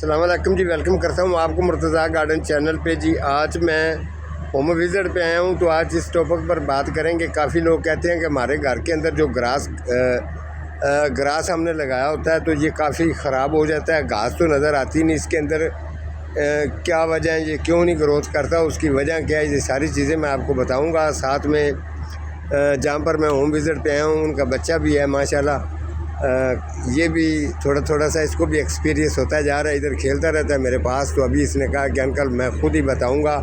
अस्सलाम वालेकुम जी, वेलकम करता हूँ आपको मुर्तज़ा गार्डन चैनल पे जी। आज मैं होम विज़िट पे आया हूँ, तो आज इस टॉपिक पर बात करेंगे। काफ़ी लोग कहते हैं कि हमारे घर के अंदर जो ग्रास हमने लगाया होता है तो ये काफ़ी ख़राब हो जाता है। घास तो नज़र आती नहीं इसके अंदर, क्या वजह है, ये क्यों नहीं ग्रोथ करता, उसकी वजह क्या है, ये सारी चीज़ें मैं आपको बताऊँगा। साथ में जहाँ पर मैं होम विज़िट पे आया हूँ उनका बच्चा भी है माशाल्लाह। ये भी थोड़ा सा इसको भी एक्सपीरियंस होता जा रहा है, इधर खेलता रहता है मेरे पास। तो अभी इसने कहा कि अंकल मैं ख़ुद ही बताऊंगा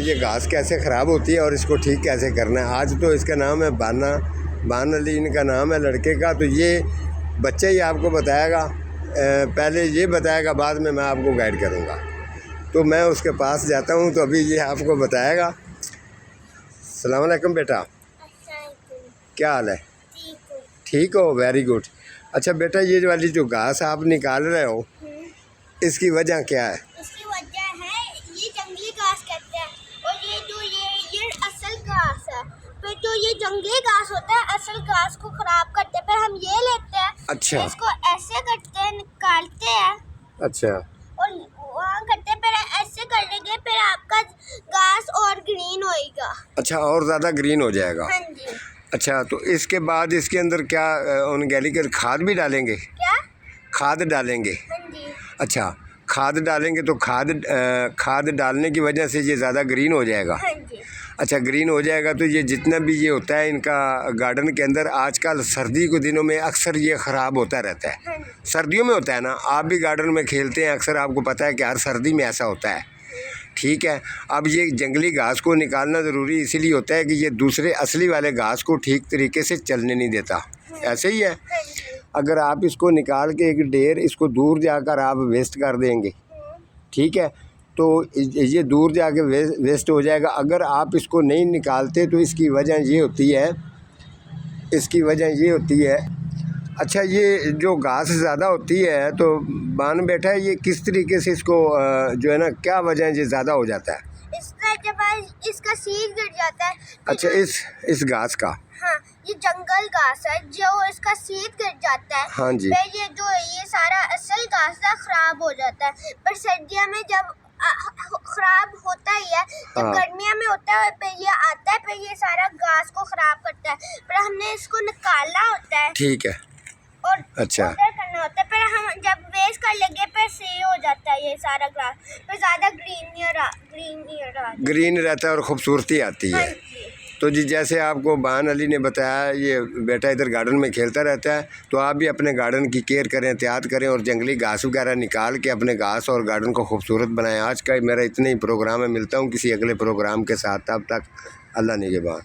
ये घास कैसे ख़राब होती है और इसको ठीक कैसे करना है। आज तो इसका नाम है बान अली इनका नाम है लड़के का। तो ये बच्चा ही आपको बताएगा, पहले ये बताएगा, बाद में मैं आपको गाइड करूँगा। तो मैं उसके पास जाता हूँ, तो अभी ये आपको बताएगा। अस्सलाम वालेकुम बेटा, क्या हाल है? ठीक हो? Very good. अच्छा बेटा, ये वाली जो घास आप निकाल रहे हो इसकी वजह क्या है? इसकी वजह है ये जंगली घास कहते हैं, और ये असल घास है। फिर जो ये जंगली घास होता है असल घास को खराब करते हैं, फिर हम ये लेते हैं। अच्छा, इसको ऐसे करते हैं, निकालते हैं। अच्छा, और वहाँ करते हैं, फिर ऐसे करेंगे, फिर आपका घास और ग्रीन होएगा। अच्छा, और ज़्यादा ग्रीन हो जाएगा। हाँ जी। अच्छा, तो इसके बाद इसके अंदर क्या ऑर्गेनिक खाद भी डालेंगे? क्या? खाद डालेंगे? हाँ जी। अच्छा, खाद डालेंगे तो खाद डालने की वजह से ये ज़्यादा ग्रीन हो जाएगा। हाँ जी। अच्छा, ग्रीन हो जाएगा तो ये जितना भी ये होता है इनका गार्डन के अंदर, आजकल सर्दी के दिनों में अक्सर ये ख़राब होता रहता है। हाँ जी। सर्दियों में होता है ना, आप भी गार्डन में खेलते हैं अक्सर, आपको पता है कि हर सर्दी में ऐसा होता है। ठीक है, अब ये जंगली घास को निकालना ज़रूरी इसीलिए होता है कि ये दूसरे असली वाले घास को ठीक तरीके से चलने नहीं देता। ऐसे ही है, अगर आप इसको निकाल के एक ढेर इसको दूर जाकर आप वेस्ट कर देंगे, ठीक है, तो ये दूर जाके वेस्ट हो जाएगा। अगर आप इसको नहीं निकालते तो इसकी वजह ये होती है। अच्छा, ये जो घास ज़्यादा होती है तो बान बेटा, ये किस तरीके से इसको जो है ना, क्या वजह है ये ज़्यादा हो जाता है? इसका जब इसका सीड गिर जाता है। अच्छा, इस घास का? हाँ, ये जंगल घास है, जो इसका सीड गिर जाता है। हाँ जी। फिर ये सारा असल घास ना खराब हो जाता है। पर सर्दियों में जब खराब होता ही है, जब हाँ। गर्मियों में होता है, फिर ये आता है, फिर ये सारा घास को खराब करता है। फिर हमने इसको निकालना होता है। ठीक है। और अच्छा, करना होता है, फिर हम जब वेस्ट कर लेंगे फिर सही हो जाता है ये सारा ग्रास। फिर ज़्यादा ग्रीन रहता है और ख़ूबसूरती आती है। तो जी, जैसे आपको बान अली ने बताया, ये बेटा इधर गार्डन में खेलता रहता है, तो आप भी अपने गार्डन की केयर करें, एहतियात करें और जंगली घास वगैरह निकाल के अपने घास और गार्डन को खूबसूरत बनाएं। आज का मेरा इतना ही प्रोग्राम है, मिलता हूँ किसी अगले प्रोग्राम के साथ। तब तक अल्लाह निगहबान।